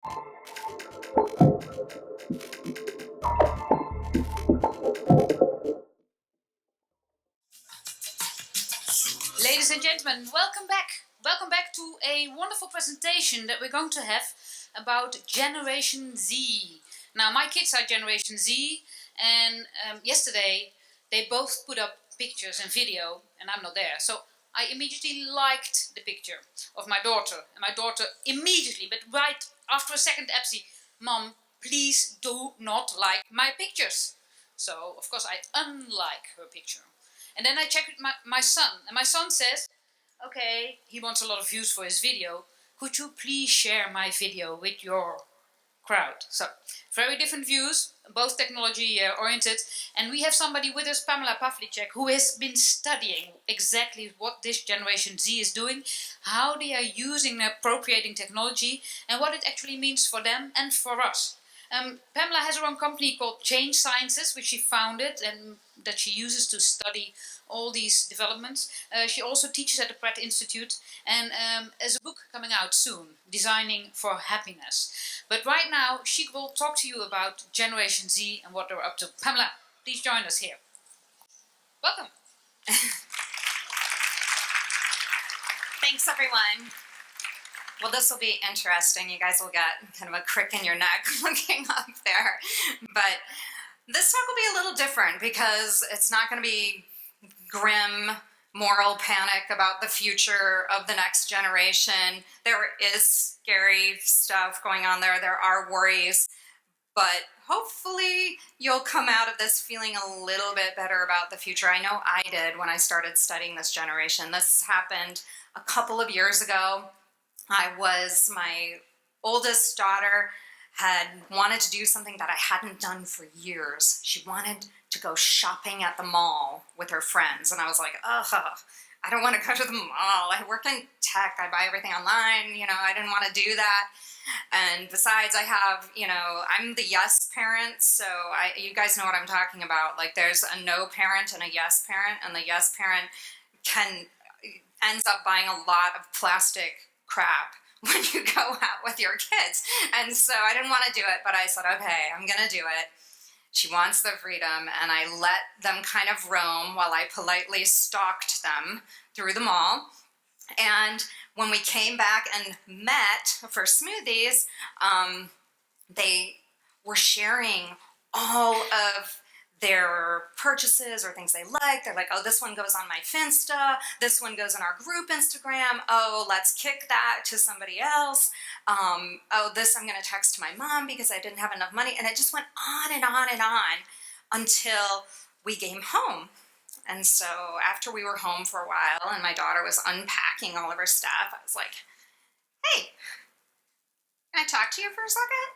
Ladies and gentlemen, welcome back. Welcome back to a wonderful presentation that we're going to have about Generation Z. Now, my kids are Generation Z, and yesterday they both put up pictures and video, and I'm not there. So I immediately liked the picture of my daughter, and my daughter immediately, but right after a second, Epsy, Mom, please do not like my pictures. So, of course, I unlike her picture. And then I checked with my son, and my son says, okay, he wants a lot of views for his video. Could you please share my video with your crowd? So, very different views, both technology oriented. And we have somebody with us, Pamela Pavliscak, who has been studying exactly what this Generation Z is doing, how they are using and appropriating technology, and what it actually means for them and for us. Pamela has her own company called Change Sciences, which she founded and that she uses to study all these developments. She also teaches at the Pratt Institute and has a book coming out soon, Designing for Happiness. But right now, she will talk to you about Generation Z and what they're up to. Pamela, please join us here. Welcome. Thanks, everyone. Well, this will be interesting. You guys will get kind of a crick in your neck looking up there. But this talk will be a little different because it's not going to be grim moral panic about the future of the next generation. There is scary stuff going on there. There are worries. But hopefully you'll come out of this feeling a little bit better about the future. I know I did when I started studying this generation. This happened a couple of years ago. My oldest daughter had wanted to do something that I hadn't done for years. She wanted to go shopping at the mall with her friends. And I was like, ugh, I don't want to go to the mall. I work in tech. I buy everything online. I didn't want to do that. And besides, I'm the yes parent. So you guys know what I'm talking about. Like there's a no parent and a yes parent. And the yes parent ends up buying a lot of plastic crap when you go out with your kids. And so I didn't want to do it, but I said, okay, I'm going to do it. She wants the freedom, and I let them kind of roam while I politely stalked them through the mall. And when we came back and met for smoothies, they were sharing all of their purchases or things they like. They're like, oh, this one goes on my Finsta. This one goes on our group Instagram. Oh, let's kick that to somebody else. Oh, this I'm going to text to my mom because I didn't have enough money. And it just went on and on and on until we came home. And so after we were home for a while and my daughter was unpacking all of her stuff, I was like, hey, can I talk to you for a second?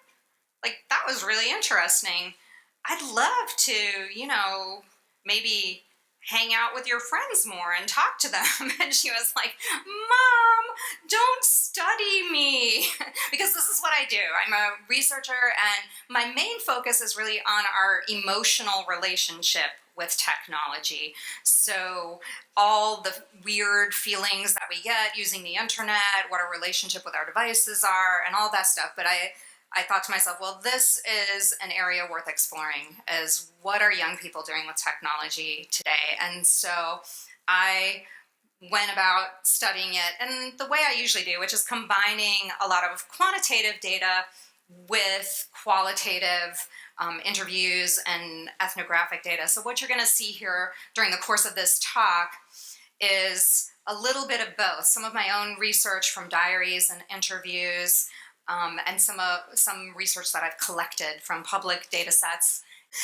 Like, that was really interesting. I'd love to, maybe hang out with your friends more and talk to them. And she was like, Mom, don't study me. Because this is what I do. I'm a researcher, and my main focus is really on our emotional relationship with technology. So all the weird feelings that we get using the internet, what our relationship with our devices are, and all that stuff. But I thought to myself, well, this is an area worth exploring, is what are young people doing with technology today? And so I went about studying it and the way I usually do, which is combining a lot of quantitative data with qualitative interviews and ethnographic data. So what you're going to see here during the course of this talk is a little bit of both. Some of my own research from diaries and interviews, and some research that I've collected from public data sets.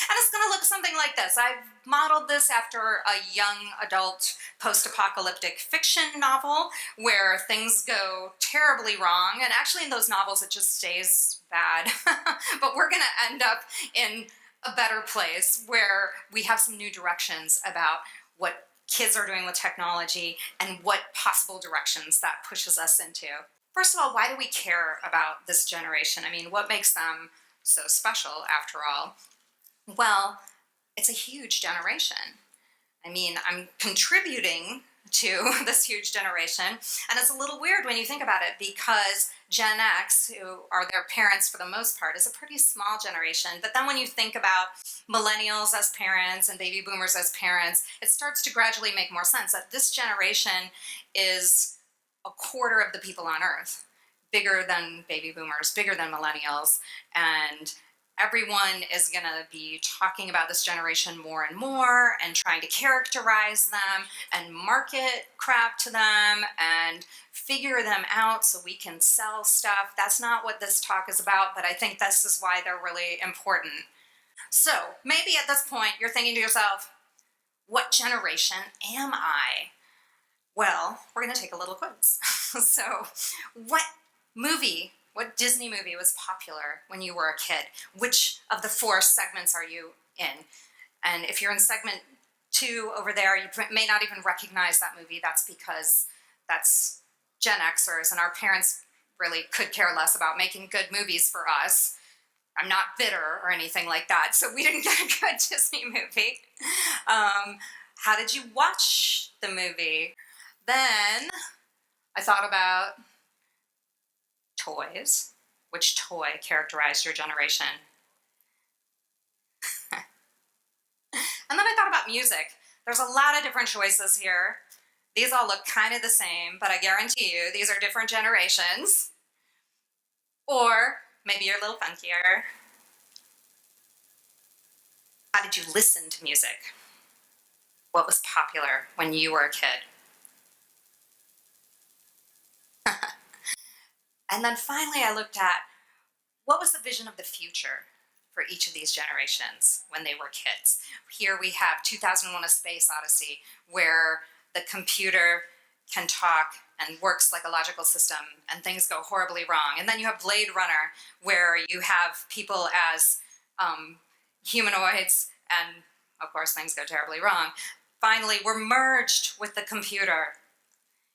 And it's going to look something like this. I've modeled this after a young adult post-apocalyptic fiction novel where things go terribly wrong. And actually in those novels it just stays bad. But we're going to end up in a better place where we have some new directions about what kids are doing with technology and what possible directions that pushes us into. First of all, why do we care about this generation? I mean, what makes them so special after all? Well, it's a huge generation. I mean, I'm contributing to this huge generation. And it's a little weird when you think about it, because Gen X, who are their parents for the most part, is a pretty small generation. But then when you think about millennials as parents and baby boomers as parents, it starts to gradually make more sense that this generation is a quarter of the people on Earth, bigger than baby boomers, bigger than millennials, and everyone is going to be talking about this generation more and more and trying to characterize them and market crap to them and figure them out so we can sell stuff. That's not what this talk is about, but I think this is why they're really important. So maybe at this point you're thinking to yourself, what generation am I? Well, we're going to take a little quiz. So what Disney movie was popular when you were a kid? Which of the 4 segments are you in? And if you're in segment 2 over there, you may not even recognize that movie. That's because that's Gen Xers, and our parents really could care less about making good movies for us. I'm not bitter or anything like that, so we didn't get a good Disney movie. How did you watch the movie? Then I thought about toys. Which toy characterized your generation? And then I thought about music. There's a lot of different choices here. These all look kind of the same, but I guarantee you these are different generations. Or maybe you're a little funkier. How did you listen to music? What was popular when you were a kid? And then finally I looked at what was the vision of the future for each of these generations when they were kids. Here we have 2001: A Space Odyssey, where the computer can talk and works like a logical system and things go horribly wrong. And then you have Blade Runner, where you have people as humanoids and of course things go terribly wrong. Finally, we're merged with the computer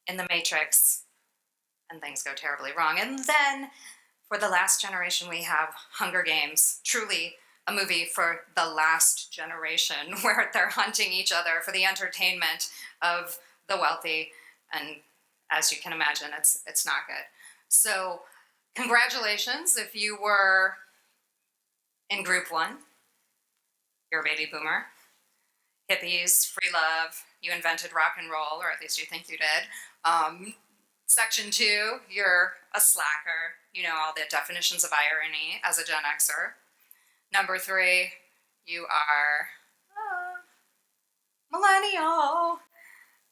in the Matrix and things go terribly wrong. And then for the last generation, we have Hunger Games, truly a movie for the last generation, where they're hunting each other for the entertainment of the wealthy. And as you can imagine, it's not good. So congratulations if you were in group 1. You're a baby boomer. Hippies, free love, you invented rock and roll, or at least you think you did. Section 2, you're a slacker. You know all the definitions of irony as a Gen Xer. Number 3, you are millennial.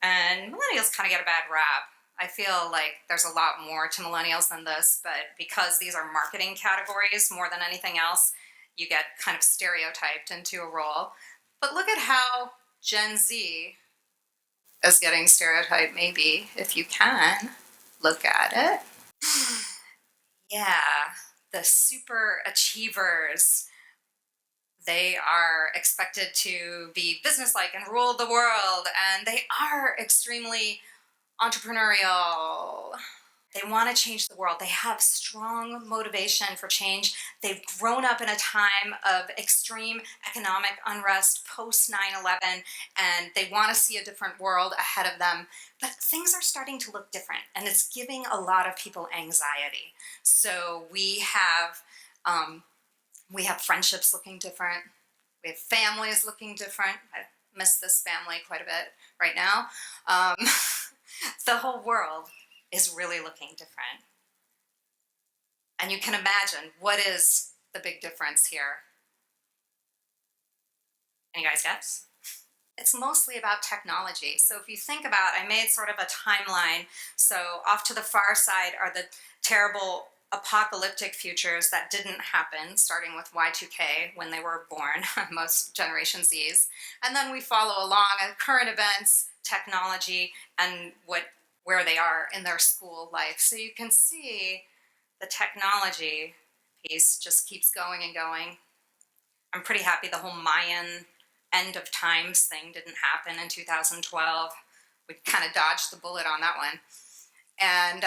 And millennials kind of get a bad rap. I feel like there's a lot more to millennials than this, but because these are marketing categories more than anything else, you get kind of stereotyped into a role. But look at how Gen Z is getting stereotyped, maybe, if you can look at it. Yeah, the super achievers. They are expected to be businesslike and rule the world, and they are extremely entrepreneurial. They want to change the world. They have strong motivation for change. They've grown up in a time of extreme economic unrest post 9/11, and they want to see a different world ahead of them. But things are starting to look different, and it's giving a lot of people anxiety. So we have friendships looking different. We have families looking different. I miss this family quite a bit right now. The whole world is really looking different. And you can imagine, what is the big difference here? Any guys guess? It's mostly about technology. So if you think about, I made sort of a timeline. So off to the far side are the terrible apocalyptic futures that didn't happen, starting with Y2K when they were born, most Generation Zs. And then we follow along at current events, technology, and where they are in their school life. So you can see the technology piece just keeps going and going. I'm pretty happy the whole Mayan end of times thing didn't happen in 2012. We kind of dodged the bullet on that one. And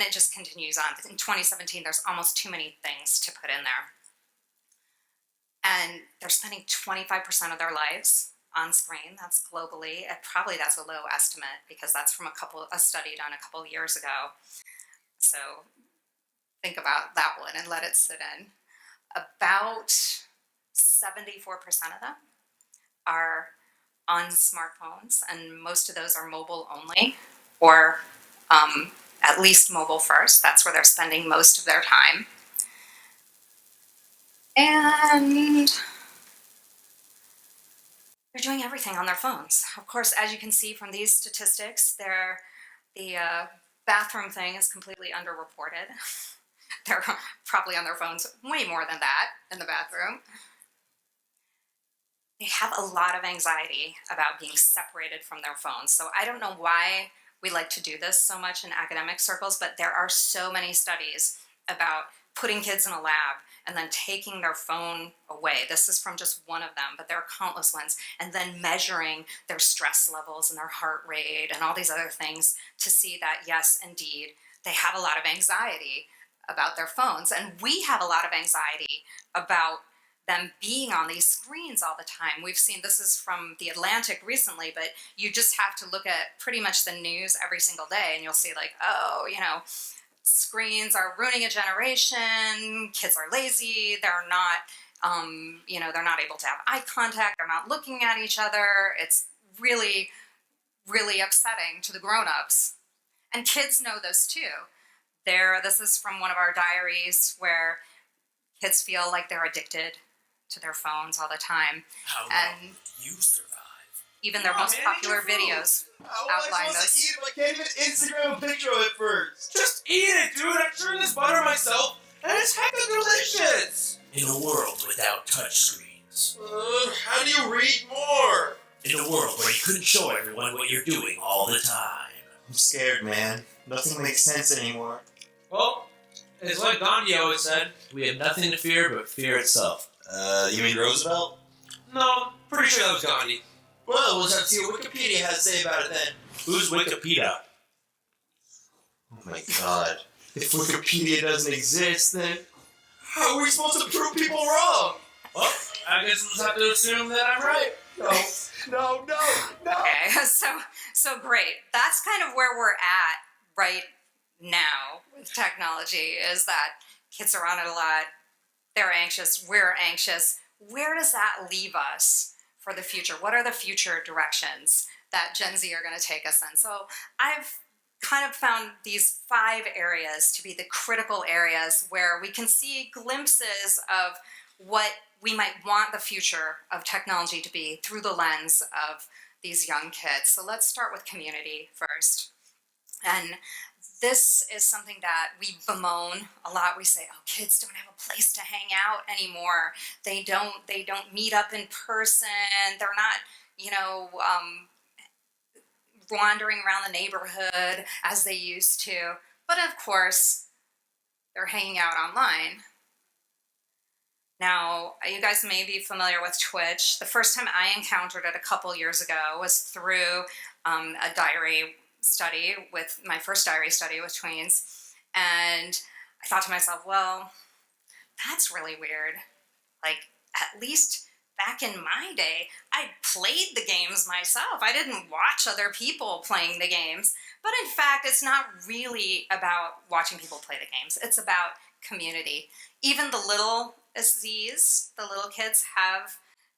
it just continues on. In 2017, there's almost too many things to put in there. And they're spending 25% of their lives on screen. That's globally. Probably that's a low estimate because that's from a study done a couple years ago. So think about that one and let it sit in. About 74% of them are on smartphones, and most of those are mobile only, or at least mobile first. That's where they're spending most of their time. And they're doing everything on their phones. Of course, as you can see from these statistics, the bathroom thing is completely underreported. They're probably on their phones way more than that in the bathroom. They have a lot of anxiety about being separated from their phones. So I don't know why we like to do this so much in academic circles, but there are so many studies about putting kids in a lab and then taking their phone away. This is from just one of them, but there are countless ones. And then measuring their stress levels and their heart rate and all these other things to see that, yes, indeed, they have a lot of anxiety about their phones. And we have a lot of anxiety about them being on these screens all the time. We've seen, this is from The Atlantic recently, but you just have to look at pretty much the news every single day and you'll see like, oh, you know, screens are ruining a generation, kids are lazy, they're not, you know, they're not able to have eye contact, they're not looking at each other. It's really, really upsetting to the grown-ups. And kids know this too. This is from one of our diaries where kids feel like they're addicted to their phones all the time. How long And you survive? even their most popular videos outline this. I can't even Instagram a picture of it first. Just eat it, dude. I churned this butter myself, and it's hecka delicious. In a world without touchscreens. How do you read more? In a world where you couldn't show everyone what you're doing all the time. I'm scared, man. Nothing makes sense anymore. Well, it's like Gandhi always said, we have nothing to fear but fear itself. You mean Roosevelt? No, pretty sure that was Gandhi. Well, we'll have to see what Wikipedia has to say about it then. Who's Wikipedia? Oh my god. If Wikipedia doesn't exist, then how are we supposed to prove people wrong? Well, I guess we'll just have to assume that I'm right. No. Okay, so great. That's kind of where we're at right now with technology, is that kids are on it a lot. They're anxious. We're anxious. Where does that leave us for the future? What are the future directions that Gen Z are going to take us in? So I've kind of found these 5 areas to be the critical areas where we can see glimpses of what we might want the future of technology to be through the lens of these young kids. So let's start with community first. And this is something that we bemoan a lot. We say, oh, kids don't have a place to hang out anymore. They don't meet up in person. They're not, you know, wandering around the neighborhood as they used to. But of course, they're hanging out online. Now, you guys may be familiar with Twitch. The first time I encountered it a couple years ago was through a diary study, with my first diary study with tweens. And I thought to myself, well, that's really weird. Like, at least back in my day, I played the games myself. I didn't watch other people playing the games. But in fact, it's not really about watching people play the games. It's about community. Even the little Z's, the little kids, have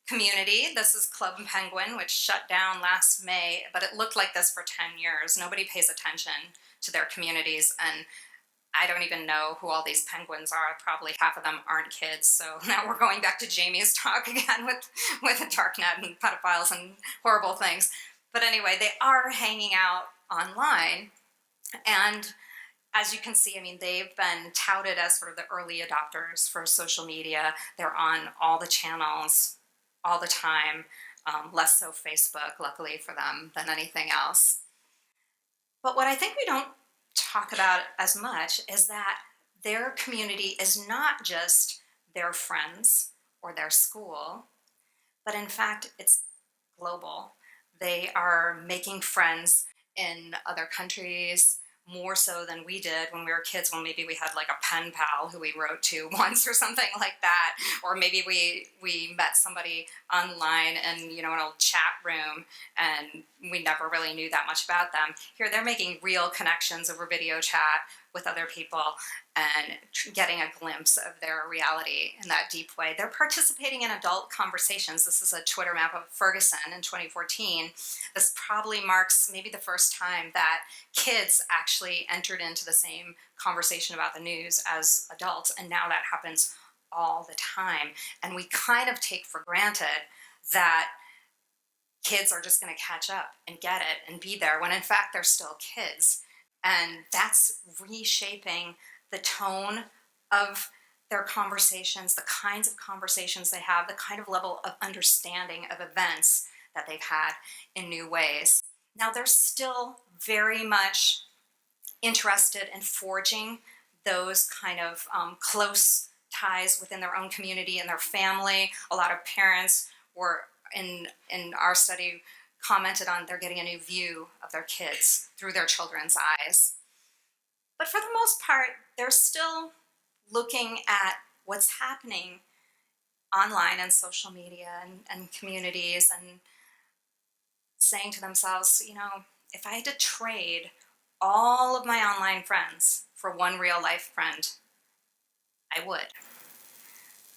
community. This is Club Penguin, which shut down last May, but it looked like this for 10 years. Nobody pays attention to their communities, and I don't even know who all these penguins are. Probably half of them aren't kids. So now we're going back to Jamie's talk again with the darknet and pedophiles and horrible things. But anyway, they are hanging out online, and as you can see, I mean, they've been touted as sort of the early adopters for social media. They're on all the channels all the time, less so Facebook, luckily for them, than anything else. But what I think we don't talk about as much is that their community is not just their friends or their school, but in fact, it's global. They are making friends in other countries more so than we did when we were kids, when maybe we had like a pen pal who we wrote to once or something like that, or maybe we met somebody online in, you know, an old chat room and we never really knew that much about them. Here they're making real connections over video chat with other people and getting a glimpse of their reality in that deep way. They're participating in adult conversations. This is a Twitter map of Ferguson in 2014. This probably marks maybe the first time that kids actually entered into the same conversation about the news as adults, and now that happens all the time. And we kind of take for granted that kids are just going to catch up and get it and be there, when in fact they're still kids. And that's reshaping the tone of their conversations, the kinds of conversations they have, the kind of level of understanding of events that they've had in new ways. Now, they're still very much interested in forging those kind of close ties within their own community and their family. A lot of parents were, in our study, commented on they're getting a new view of their kids through their children's eyes. But for the most part, they're still looking at what's happening online and social media and communities, and saying to themselves, you know, if I had to trade all of my online friends for one real life friend, I would.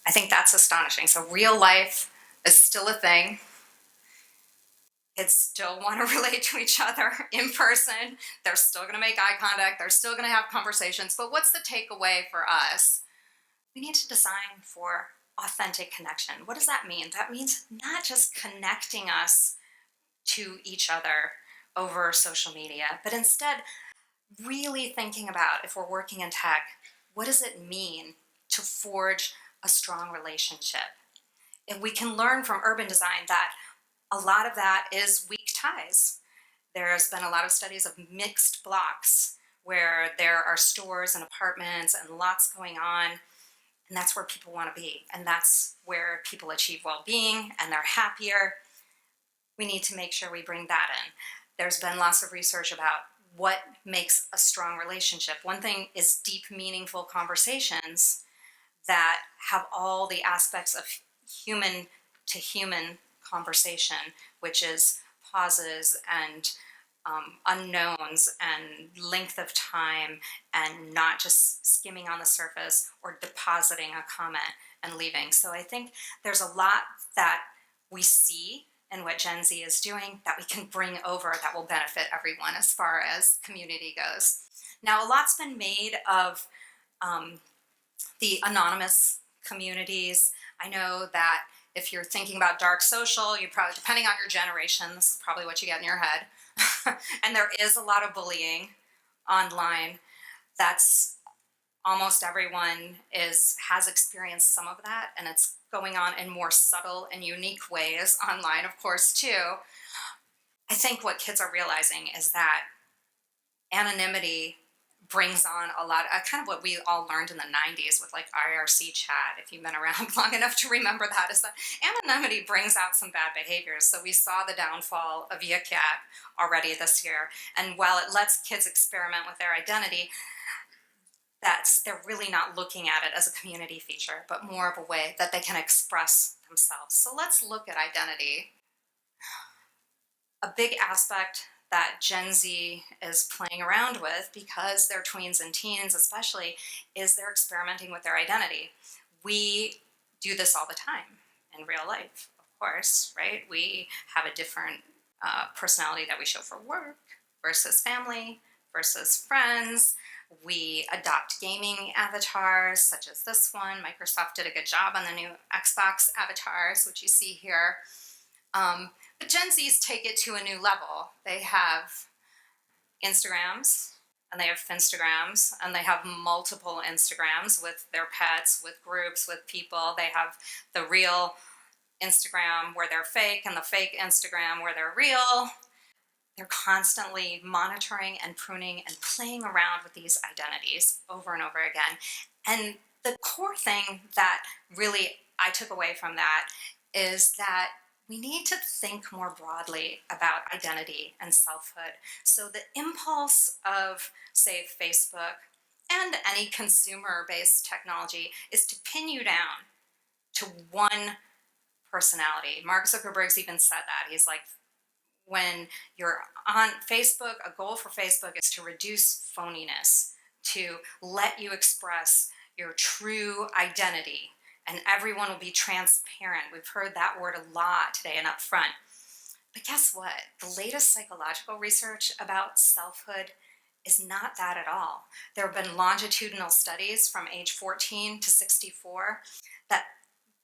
I think that's astonishing. So real life is still a thing. Kids still want to relate to each other in person. They're still going to make eye contact. They're still going to have conversations. But what's the takeaway for us? We need to design for authentic connection. What does that mean? That means not just connecting us to each other over social media, but instead really thinking about, if we're working in tech, what does it mean to forge a strong relationship? And we can learn from urban design that a lot of that is weak ties. There's been a lot of studies of mixed blocks where there are stores and apartments and lots going on, and that's where people want to be, and that's where people achieve well-being and they're happier. We need to make sure we bring that in. There's been lots of research about what makes a strong relationship. One thing is deep, meaningful conversations that have all the aspects of human to human conversation, which is pauses and unknowns and length of time, and not just skimming on the surface or depositing a comment and leaving. So I think there's a lot that we see in what Gen Z is doing that we can bring over that will benefit everyone as far as community goes. Now, a lot's been made of the anonymous communities. I know that if you're thinking about dark social, you probably, depending on your generation, this is probably what you get in your head. And there is a lot of bullying online. That's almost everyone has experienced some of that, and it's going on in more subtle and unique ways online, of course, too. I think what kids are realizing is that anonymity brings on a lot, kind of what we all learned in the 90s with like IRC chat, if you've been around long enough to remember that, is that anonymity brings out some bad behaviors. So we saw the downfall of Yikat already this year. And while it lets kids experiment with their identity, they're really not looking at it as a community feature, but more of a way that they can express themselves. So let's look at identity. A big aspect that Gen Z is playing around with, because they're tweens and teens especially, is they're experimenting with their identity. We do this all the time in real life, of course, right? We have a different personality that we show for work versus family versus friends. We adopt gaming avatars, such as this one. Microsoft did a good job on the new Xbox avatars, which you see here. But Gen Zs take it to a new level. They have Instagrams, and they have Finstagrams, and they have multiple Instagrams with their pets, with groups, with people. They have the real Instagram where they're fake, and the fake Instagram where they're real. They're constantly monitoring and pruning and playing around with these identities over and over again. And the core thing that really I took away from that is that we need to think more broadly about identity and selfhood. So the impulse of, say, Facebook and any consumer-based technology is to pin you down to one personality. Mark Zuckerberg's even said that. He's like, when you're on Facebook, a goal for Facebook is to reduce phoniness, to let you express your true identity, and everyone will be transparent. We've heard that word a lot today and up front. But guess what? The latest psychological research about selfhood is not that at all. There have been longitudinal studies from age 14 to 64 that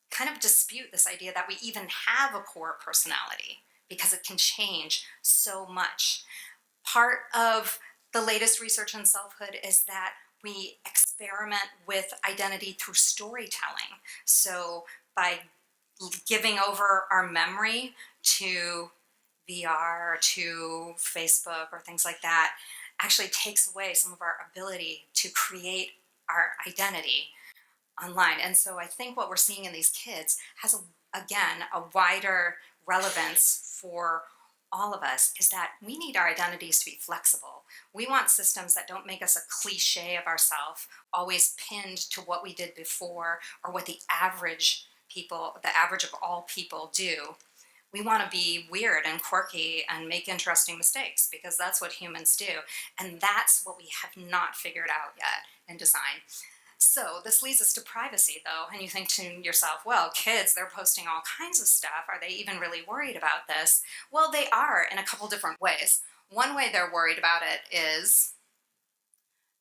kind of dispute this idea that we even have a core personality, because it can change so much. Part of the latest research on selfhood is that we experiment with identity through storytelling. So by giving over our memory to VR, to Facebook, or things like that, actually takes away some of our ability to create our identity online. And so I think what we're seeing in these kids has, again, a wider relevance for all of us, is that we need our identities to be flexible. We want systems that don't make us a cliche of ourselves, always pinned to what we did before or what the average of all people do. We want to be weird and quirky and make interesting mistakes, because that's what humans do. And that's what we have not figured out yet in design. So this leads us to privacy, though, and you think to yourself, well, kids, they're posting all kinds of stuff. Are they even really worried about this? Well, they are, in a couple different ways. One way they're worried about it is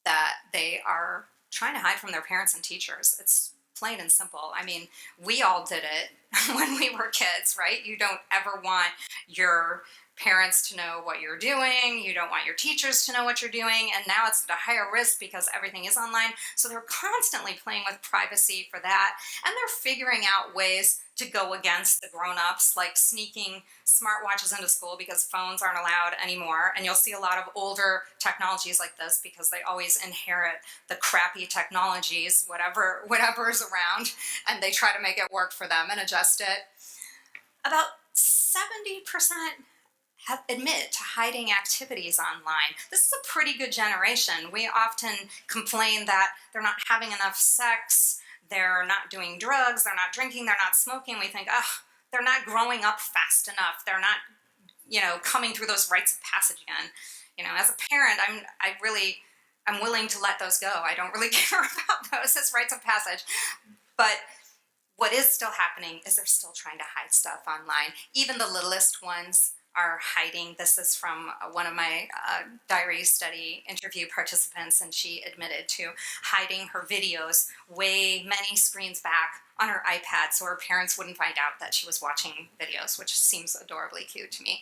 that they are trying to hide from their parents and teachers. It's plain and simple. I mean, we all did it when we were kids, right? You don't ever want your parents to know what you're doing. You don't want your teachers to know what you're doing. And now it's at a higher risk because everything is online. So they're constantly playing with privacy for that. And they're figuring out ways to go against the grown-ups, like sneaking smartwatches into school because phones aren't allowed anymore. And you'll see a lot of older technologies like this because they always inherit the crappy technologies, whatever is around, and they try to make it work for them and adjust it. About 70% admit to hiding activities online. This is a pretty good generation. We often complain that they're not having enough sex, they're not doing drugs, they're not drinking, they're not smoking. We think, oh, they're not growing up fast enough. They're not, coming through those rites of passage again. As a parent, I'm willing to let those go. I don't really care about those as rites of passage. But what is still happening is they're still trying to hide stuff online. Even the littlest ones are hiding. This is from one of my diaries study interview participants, and she admitted to hiding her videos many screens back on her iPad so her parents wouldn't find out that she was watching videos, which seems adorably cute to me.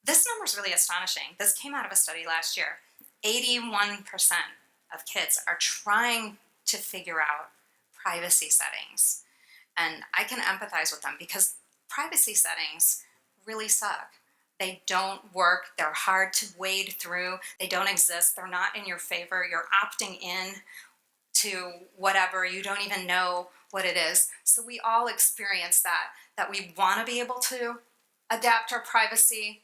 This number is really astonishing. This came out of a study last year. 81% of kids are trying to figure out privacy settings. And I can empathize with them because privacy settings really suck. They don't work. They're hard to wade through. They don't exist. They're not in your favor. You're opting in to whatever. You don't even know what it is. So we all experience that we want to be able to adapt our privacy,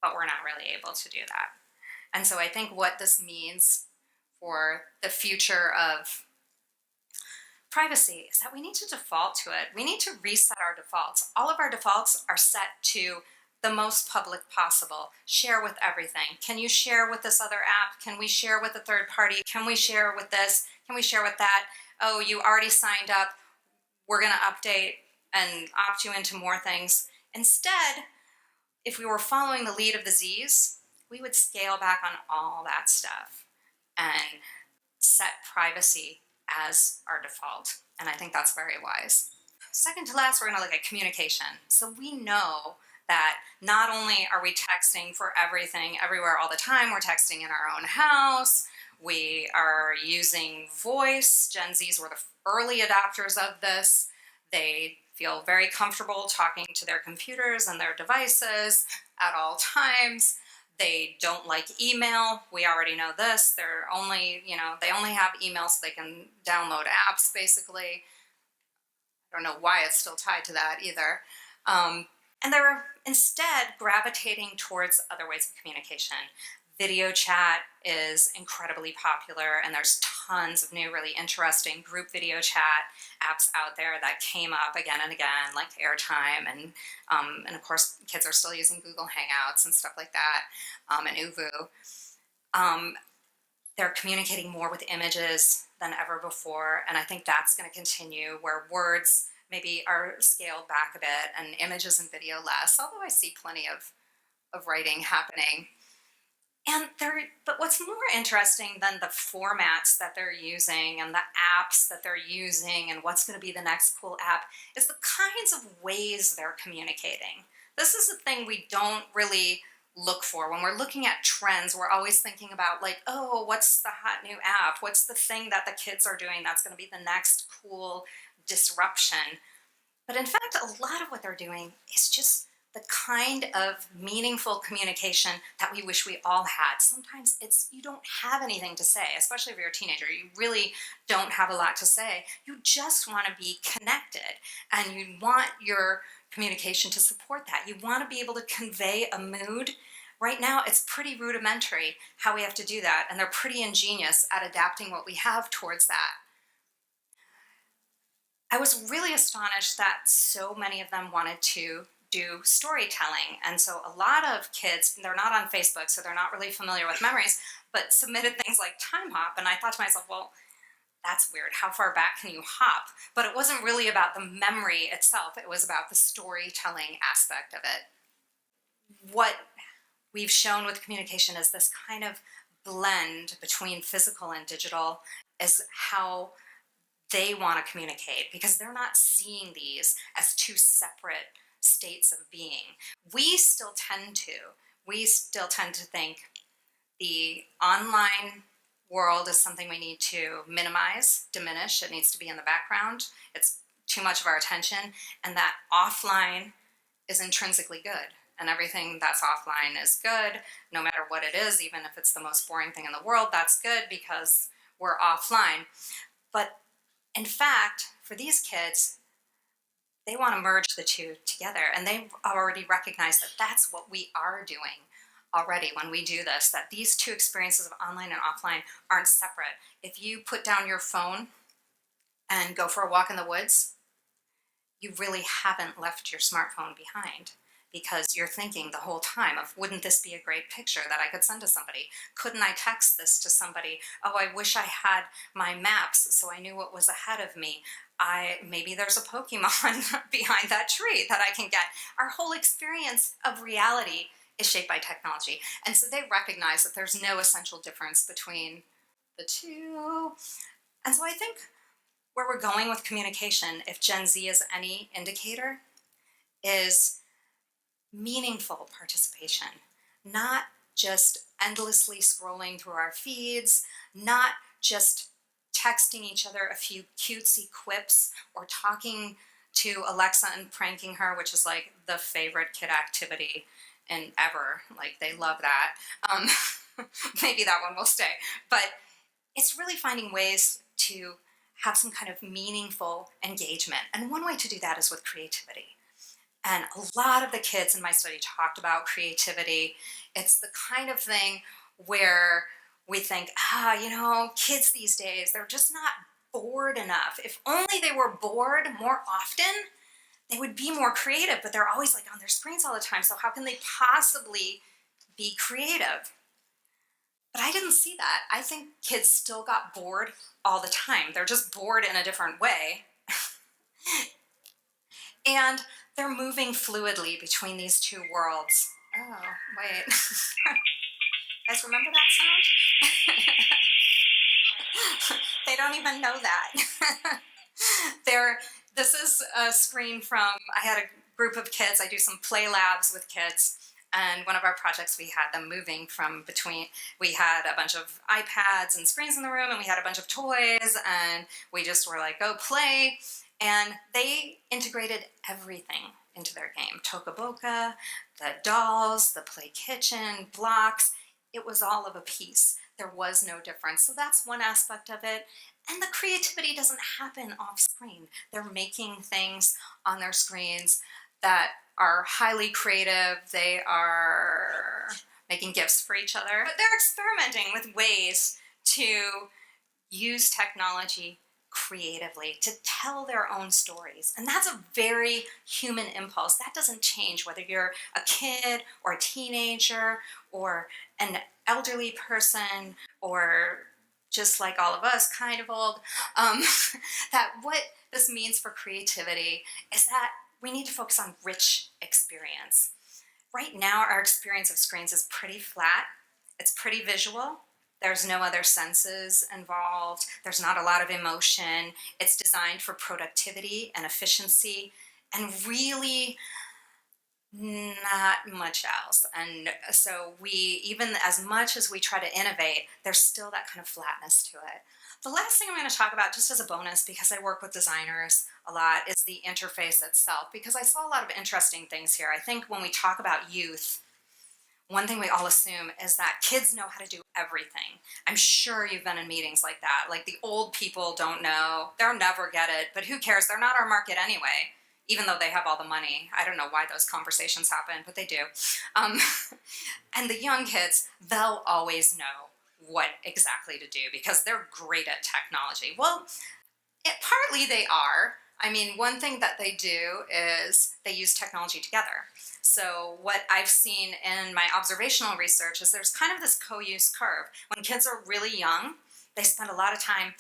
but we're not really able to do that. And so I think what this means for the future of privacy is that we need to default to it. We need to reset our defaults. All of our defaults are set to the most public possible. Share with everything. Can you share with this other app? Can we share with a third party? Can we share with this? Can we share with that? Oh, you already signed up. We're going to update and opt you into more things. Instead, if we were following the lead of the Z's, we would scale back on all that stuff and set privacy as our default. And I think that's very wise. Second to last, we're going to look at communication. So we know that not only are we texting for everything, everywhere, all the time, we're texting in our own house, we are using voice. Gen Zs were the early adopters of this. They feel very comfortable talking to their computers and their devices at all times. They don't like email. We already know this. They only have email so they can download apps, basically. I I don't know why it's still tied to that either. And they're instead gravitating towards other ways of communication. Video chat is incredibly popular, and there's tons of new, really interesting group video chat apps out there that came up again and again, like Airtime, and of course, kids are still using Google Hangouts and stuff like that, and Uvu. They're communicating more with images than ever before, and I think that's going to continue, where words maybe are scaled back a bit and images and video less, although I see plenty of writing happening. But what's more interesting than the formats that they're using and the apps that they're using and what's going to be the next cool app is the kinds of ways they're communicating. This is the thing we don't really look for. When we're looking at trends, we're always thinking about like, oh, what's the hot new app? What's the thing that the kids are doing that's going to be the next cool disruption? But in fact, a lot of what they're doing is just the kind of meaningful communication that we wish we all had. Sometimes you don't have anything to say, especially if you're a teenager. You really don't have a lot to say. You just want to be connected, and you want your communication to support that. You want to be able to convey a mood. Right now, it's pretty rudimentary how we have to do that, and they're pretty ingenious at adapting what we have towards that. I was really astonished that so many of them wanted to do storytelling. And so a lot of kids, they're not on Facebook, so they're not really familiar with memories, but submitted things like time hop. And I thought to myself, well, that's weird. How far back can you hop? But it wasn't really about the memory itself. It was about the storytelling aspect of it. What we've shown with communication is this kind of blend between physical and digital is how they want to communicate, because they're not seeing these as two separate states of being. We still tend to think the online world is something we need to minimize, diminish. It needs to be in the background. It's too much of our attention, and that offline is intrinsically good. And everything that's offline is good, no matter what it is, even if it's the most boring thing in the world, that's good because we're offline. But in fact, for these kids, they want to merge the two together, and they already recognize that that's what we are doing already when we do this, that these two experiences of online and offline aren't separate. If you put down your phone and go for a walk in the woods, you really haven't left your smartphone behind, because you're thinking the whole time of, wouldn't this be a great picture that I could send to somebody? Couldn't I text this to somebody? Oh, I wish I had my maps so I knew what was ahead of me. Maybe there's a Pokemon behind that tree that I can get. Our whole experience of reality is shaped by technology. And so they recognize that there's no essential difference between the two. And so I think where we're going with communication, if Gen Z is any indicator, is meaningful participation, not just endlessly scrolling through our feeds, not just texting each other a few cutesy quips or talking to Alexa and pranking her, which is like the favorite kid activity in ever. Like, they love that. Maybe that one will stay. But it's really finding ways to have some kind of meaningful engagement. And one way to do that is with creativity. And a lot of the kids in my study talked about creativity. It's the kind of thing where we think, kids these days, they're just not bored enough. If only they were bored more often, they would be more creative, but they're always like on their screens all the time. So how can they possibly be creative? But I didn't see that. I think kids still got bored all the time. They're just bored in a different way. And they're moving fluidly between these two worlds. Oh, wait. Guys, remember that sound? They don't even know that. This is a screen from, I had a group of kids, I do some play labs with kids, and one of our projects we had them moving from between, we had a bunch of iPads and screens in the room, and we had a bunch of toys, and we just were like, go play. And they integrated everything into their game. Toca Boca, the dolls, the play kitchen, blocks. It was all of a piece. there was no difference. So that's one aspect of it. And the creativity doesn't happen off screen. They're making things on their screens that are highly creative. They are making gifts for each other. But they're experimenting with ways to use technology creatively to tell their own stories. And that's a very human impulse. That doesn't change whether you're a kid or a teenager or an elderly person or just like all of us, kind of old. That what this means for creativity is that we need to focus on rich experience. Right now, our experience of screens is pretty flat. It's pretty visual. There's no other senses involved. There's not a lot of emotion. It's designed for productivity and efficiency and really not much else. And so even as much as we try to innovate, there's still that kind of flatness to it. The last thing I'm going to talk about, just as a bonus, because I work with designers a lot, is the interface itself, because I saw a lot of interesting things here. I think when we talk about youth, one thing we all assume is that kids know how to do everything. I'm sure you've been in meetings like that. Like the old people don't know, they'll never get it, but who cares? They're not our market anyway, even though they have all the money. I don't know why those conversations happen, but they do. And the young kids, they'll always know what exactly to do because they're great at technology. Well, partly they are. I mean, one thing that they do is they use technology together. So what I've seen in my observational research is there's kind of this co-use curve. When kids are really young, they spend a lot of time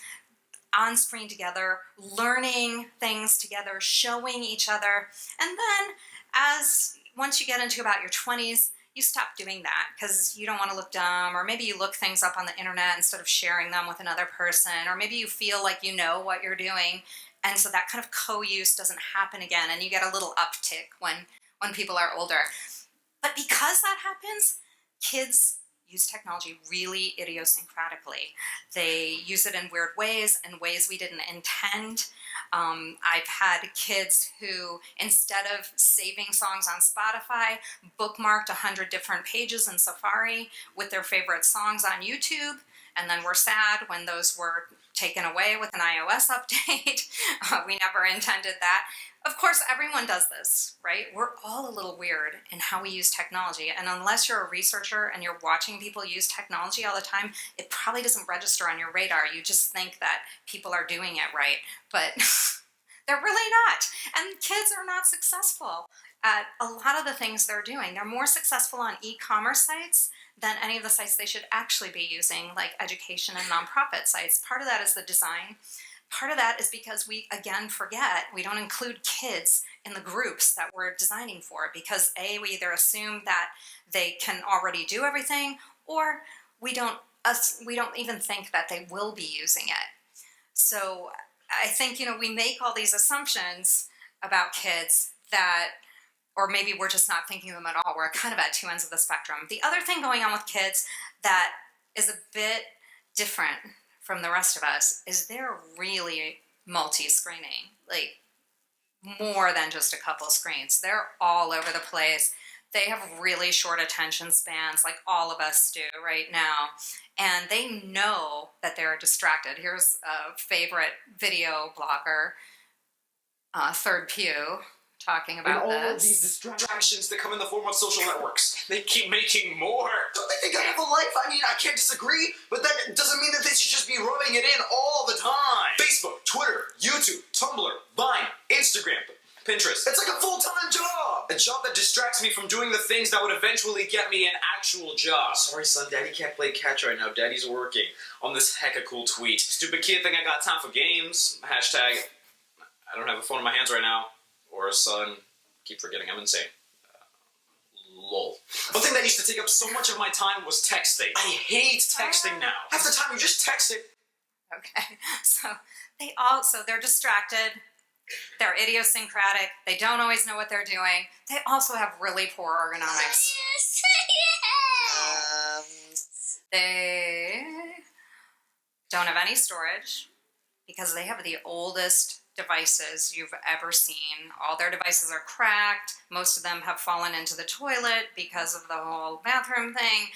on screen together, learning things together, showing each other. And then once you get into about your 20s, you stop doing that because you don't want to look dumb, or maybe you look things up on the internet instead of sharing them with another person, or maybe you feel like you know what you're doing. And so that kind of co-use doesn't happen again, and you get a little uptick when people are older. But because that happens, kids use technology really idiosyncratically. They use it in weird ways, in ways we didn't intend. I've had kids who, instead of saving songs on Spotify, bookmarked 100 different pages in Safari with their favorite songs on YouTube, and then were sad when those were taken away with an iOS update. We never intended that. Of course, everyone does this, right? We're all a little weird in how we use technology. And unless you're a researcher and you're watching people use technology all the time, it probably doesn't register on your radar. You just think that people are doing it right, but they're really not. And kids are not successful at a lot of the things they're doing. They're more successful on e-commerce sites than any of the sites they should actually be using, like education and nonprofit sites. Part of that is the design. Part of that is because we, again, forget, we don't include kids in the groups that we're designing for because A, we either assume that they can already do everything, or we don't even think that they will be using it. So I think, we make all these assumptions about kids that, or maybe we're just not thinking of them at all. We're kind of at two ends of the spectrum. The other thing going on with kids that is a bit different from the rest of us is they're really multi-screening, like more than just a couple screens. They're all over the place. They have really short attention spans, like all of us do right now. And they know that they're distracted. Here's a favorite video blogger, Third Pew, talking about and all this. of these distractions that come in the form of social networks. They keep making more. Don't they think I have a life? I mean, I can't disagree, but that doesn't mean that they should just be rubbing it in all the time. Facebook, Twitter, YouTube, Tumblr, Vine, Instagram, Pinterest. It's like a full-time job. A job that distracts me from doing the things that would eventually get me an actual job. Sorry, son, Daddy can't play catch right now. Daddy's working On this hecka cool tweet. Stupid kid think I got time for games. Hashtag, I don't have a phone in my hands right now. Or a son. Keep forgetting I'm insane. Lol. One thing that used to take up so much of my time was texting. I hate texting now. Half the time you're just texting. Okay, so they're distracted, they're idiosyncratic, they don't always know what they're doing, they also have really poor ergonomics. They don't have any storage because they have the oldest devices you've ever seen. All their devices are cracked. Most of them have fallen into the toilet because of the whole bathroom thing.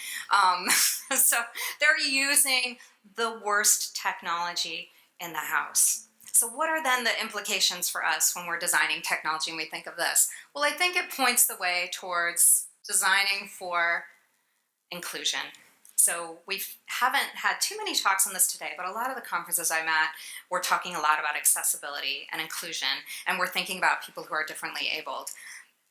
So they're using the worst technology in the house. So what are then the implications for us when we're designing technology and we think of this? Well, I think it points the way towards designing for inclusion. So we haven't had too many talks on this today, but a lot of the conferences I'm at, we're talking a lot about accessibility and inclusion, and we're thinking about people who are differently abled.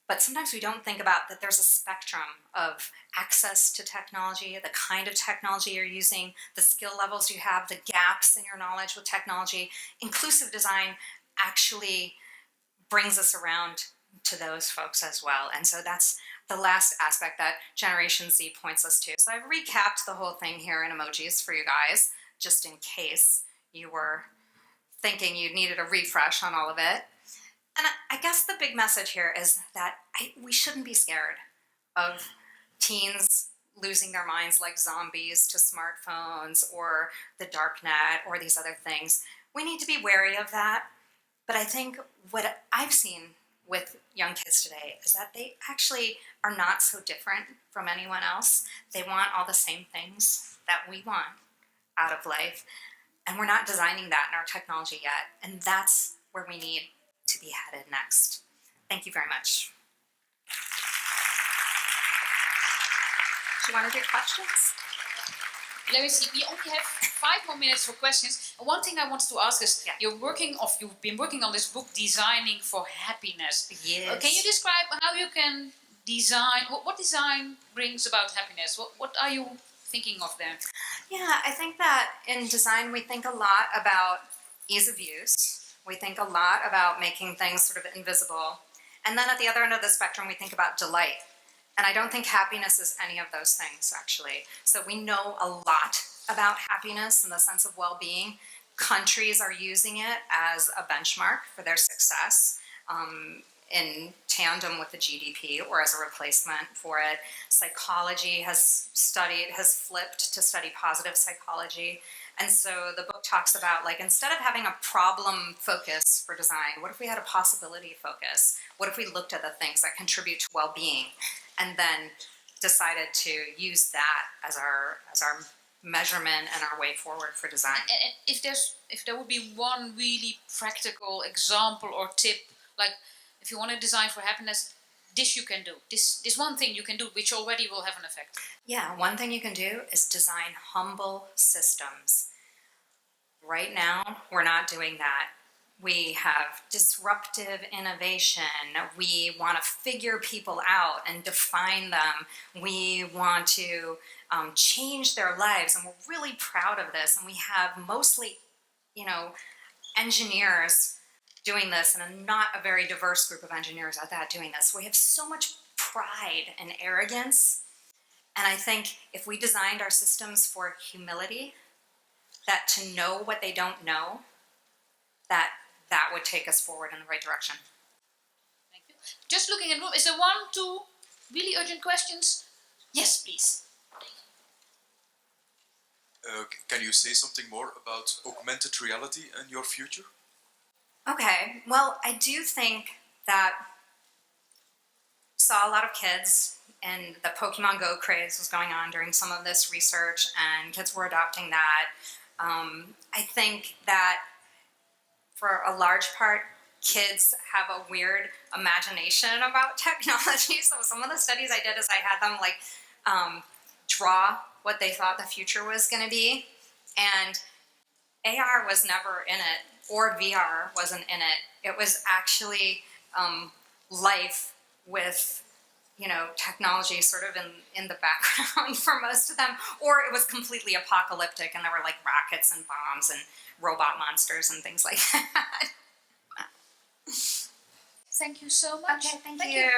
But sometimes we don't think about that there's a spectrum of access to technology, the kind of technology you're using, the skill levels you have, the gaps in your knowledge with technology. Inclusive design actually brings us around to those folks as well. And so that's the last aspect that Generation Z points us to. So I've recapped the whole thing here in emojis for you guys, just in case you were thinking you needed a refresh on all of it. And I guess the big message here is that we shouldn't be scared of teens losing their minds like zombies to smartphones or the dark net or these other things. We need to be wary of that. But I think what I've seen with young kids today is that they actually are not so different from anyone else. They want all the same things that we want out of life. And we're not designing that in our technology yet. And that's where we need to be headed next. Thank you very much. Do you want to do questions? Let me see. We only have 5 more minutes for questions. And one thing I wanted to ask is, you've been working on this book, Designing for Happiness. Yes. Can you describe how you can design? What design brings about happiness? What are you thinking of there? Yeah, I think that in design we think a lot about ease of use. We think a lot about making things sort of invisible. And then at the other end of the spectrum, we think about delight. And I don't think happiness is any of those things, actually. So we know a lot about happiness in the sense of well-being. Countries are using it as a benchmark for their success in tandem with the GDP or as a replacement for it. Psychology has flipped to study positive psychology. And so the book talks about, like, instead of having a problem focus for design, what if we had a possibility focus? What if we looked at the things that contribute to well-being and then decided to use that as our measurement and our way forward for design? And if there would be one really practical example or tip, like if you want to design for happiness, this you can do. This one thing you can do, which already will have an effect. Yeah, one thing you can do is design humble systems. Right now, we're not doing that. We have disruptive innovation. We want to figure people out and define them. We want to change their lives, and we're really proud of this. And we have mostly, engineers doing this, and not a very diverse group of engineers at that doing this. We have so much pride and arrogance. And I think if we designed our systems for humility, that to know what they don't know, that would take us forward in the right direction. Thank you. Just looking at room, is there 1, 2 really urgent questions? Yes, please. Can you say something more about augmented reality in your future? Okay, well, I do think that saw a lot of kids, and the Pokemon Go craze was going on during some of this research, and kids were adopting that. I think that for a large part, kids have a weird imagination about technology. So some of the studies I did is I had them draw what they thought the future was going to be, and AR was never in it, or VR wasn't in it. It was actually life with technology sort of in the background for most of them, or it was completely apocalyptic and there were like rockets and bombs and robot monsters and things like that. Thank you so much. Okay, thank you.